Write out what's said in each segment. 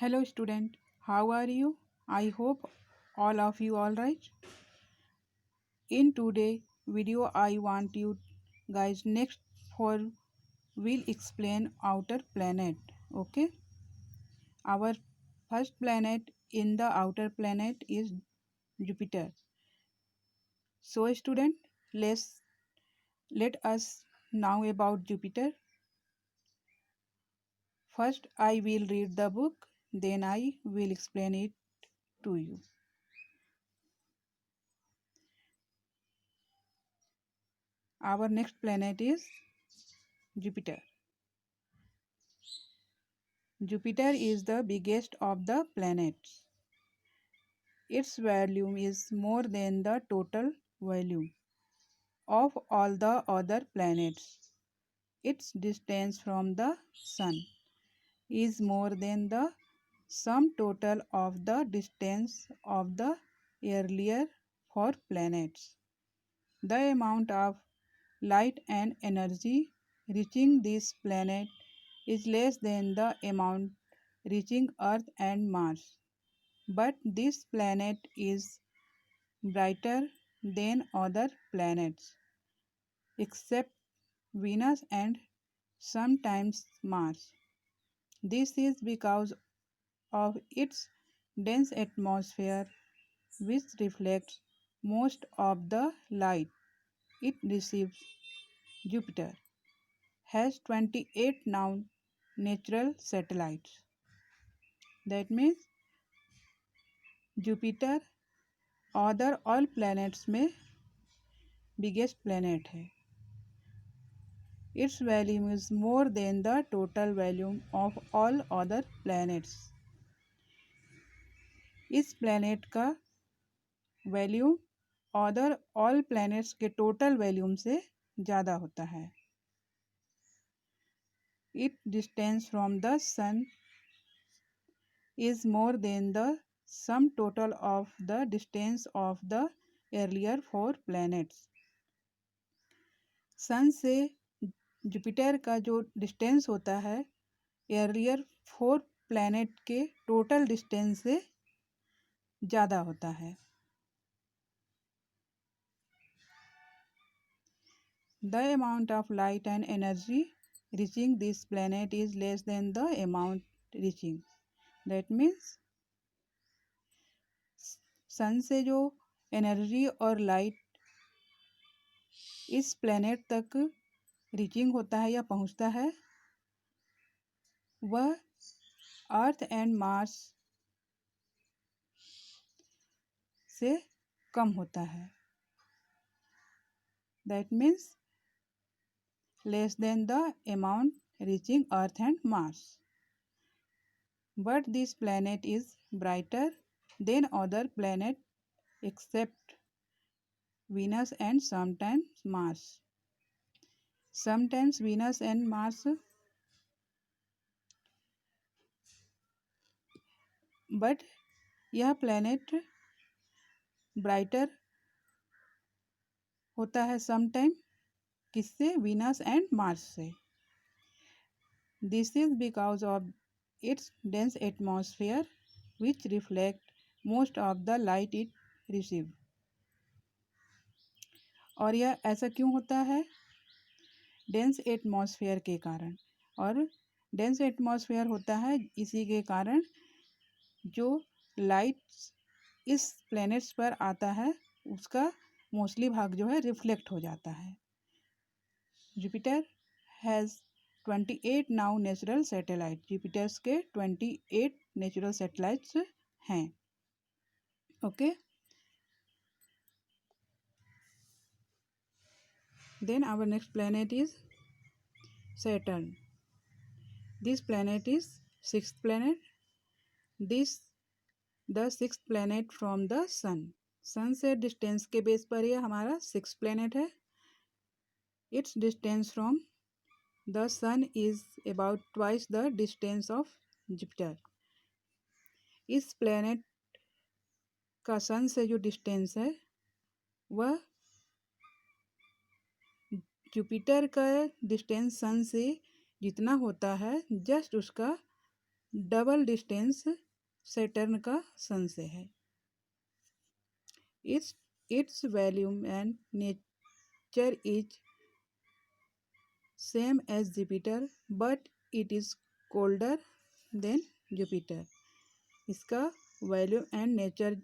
Hello student, how are you? I hope all of you all right. In today video I want you guys next for will explain outer planet. Okay, our first planet in the outer planet is Jupiter. So student, let us now about Jupiter. First I will read the book, then I will explain it to you. Our next planet is Jupiter. Jupiter is the biggest of the planets. Its volume is more than the total volume of all the other planets. Its distance from the Sun is more than the sum total of the distance of the earlier four planets. The amount of light and energy reaching this planet is less than the amount reaching Earth and Mars. But this planet is brighter than other planets, except Venus and sometimes Mars. This is because of its dense atmosphere, which reflects most of the light it receives. Jupiter has 28 now natural satellites. That means Jupiter other all planets में biggest planet है. Its volume is more than the total volume of all other planets. इस planet का volume other all planets के total volume से ज़्यादा होता है. Its distance from the sun is more than the sum total of the distance of the earlier four planets. सन से Jupiter का जो डिस्टेंस होता है एर्लियर फोर प्लैनेट के टोटल डिस्टेंस से ज़्यादा होता है. The amount of light and energy reaching this planet is less than the amount reaching. That means sun से जो एनर्जी और लाइट इस प्लैनेट तक रीचिंग होता है या पहुंचता है वह अर्थ एंड मार्स से कम होता है. That means less than the amount reaching Earth and Mars. But this planet is brighter than other planets except Venus and sometimes Mars. Sometimes Venus and Mars, but यह planet brighter होता है sometime किससे Venus and Mars से. This is because of its dense atmosphere which reflect most of the light it receives. और यह ऐसा क्यों होता है? डेंस एटमॉस्फेयर के कारण. और डेंस एटमॉस्फेयर होता है इसी के कारण जो लाइट इस प्लैनेट्स पर आता है उसका मोस्टली भाग जो है रिफ्लेक्ट हो जाता है. Jupiter has 28 now natural satellite. Jupiter's के 28 नेचुरल सैटेलाइट्स हैं. Okay. Then our next planet is Saturn. This planet is sixth planet. This the sixth planet from the sun. सन से डिस्टेंस के बेस पर यह हमारा सिक्स planet है. Its distance from the sun is about twice the distance of Jupiter. इस planet का sun से जो डिस्टेंस है वह जुपिटर का डिस्टेंस सन से जितना होता है जस्ट उसका डबल डिस्टेंस सैटर्न का सन से है। Its volume and nature is same as Jupiter but it is colder than Jupiter. इसका वॉल्यूम एंड नेचर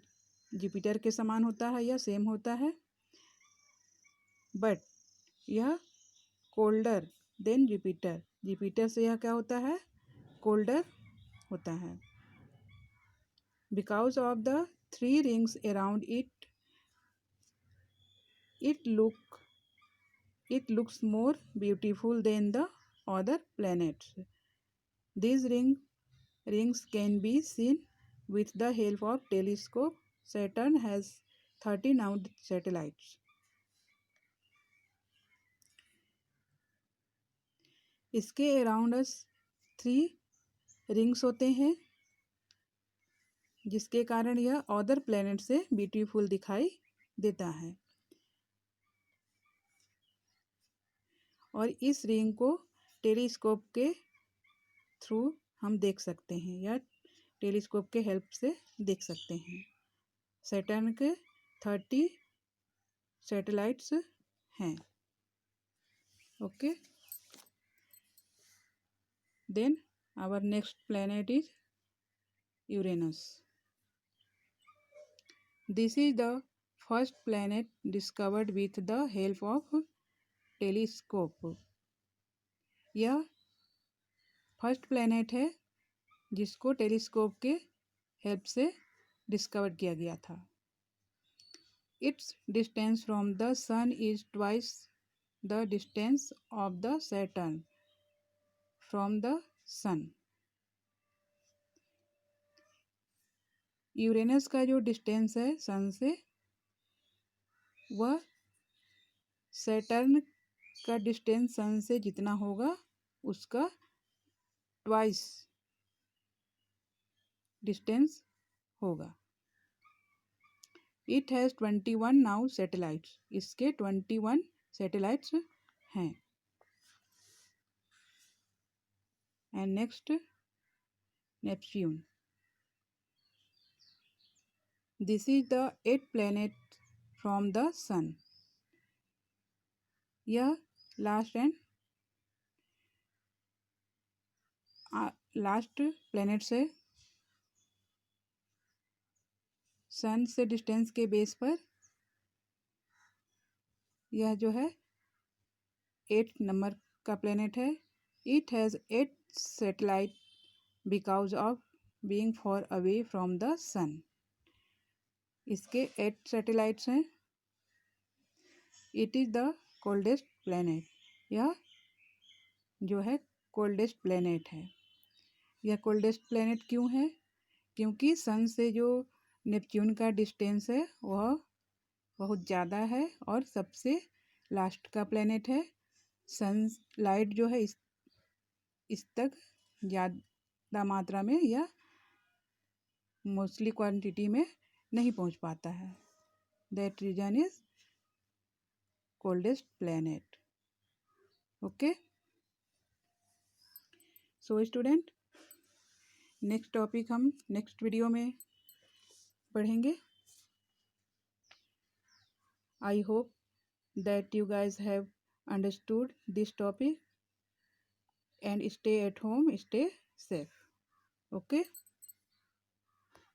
जुपिटर के समान होता है या सेम होता है, बट यह कोल्डर देन जुपिटर, जुपिटर से यह क्या होता है, कोल्डर होता है। Because of the 3 rings around it, it looks more beautiful than the other planets. These rings can be seen with the help of telescope. Saturn has 30 now satellites. इसके around 3 rings होते हैं, जिसके कारण यह other planet से beautiful दिखाई देता है। और इस रिंग को टेलीस्कोप के थ्रू हम देख सकते हैं या टेलीस्कोप के हेल्प से देख सकते हैं। सैटर्न के 30 सैटेलाइट्स हैं। Okay, then our next planet is Uranus. This is the first planet discovered with the help of telescope. यह फर्स्ट प्लैनेट है जिसको टेलीस्कोप के हेल्प से डिस्कवर किया गया था। Its distance from the sun is twice the distance of the Saturn from the sun. Uranus का जो डिस्टेंस है सन से, वह सैटर्न का डिस्टेंस सन से जितना होगा उसका ट्वाइस डिस्टेंस होगा। It has 21 now satellites. इसके 21 सैटेलाइट्स हैं। And next Neptune. This is the 8th planet from the sun. यह लास्ट प्लैनेट से सन से डिस्टेंस के बेस पर यह जो है 8 नंबर का प्लैनेट है। It has 8 satellite because of being far away from the sun. इसके 8 सैटेलाइट्स हैं। It is the coldest planet. यह जो है कोल्डेस्ट प्लैनेट है। यह कोल्डेस्ट प्लैनेट क्यों है? क्योंकि सन से जो नेपच्यून का डिस्टेंस है वह बहुत ज़्यादा है और सबसे लास्ट का प्लैनेट है। सन लाइट जो है इस तक ज़्यादा मात्रा में या मोस्टली क्वांटिटी में नहीं पहुंच पाता है। That reason is coldest planet. Okay, so student, next topic हम नेक्स्ट वीडियो में पढ़ेंगे। I hope that you guys have understood this topic and stay at home, stay safe. Okay.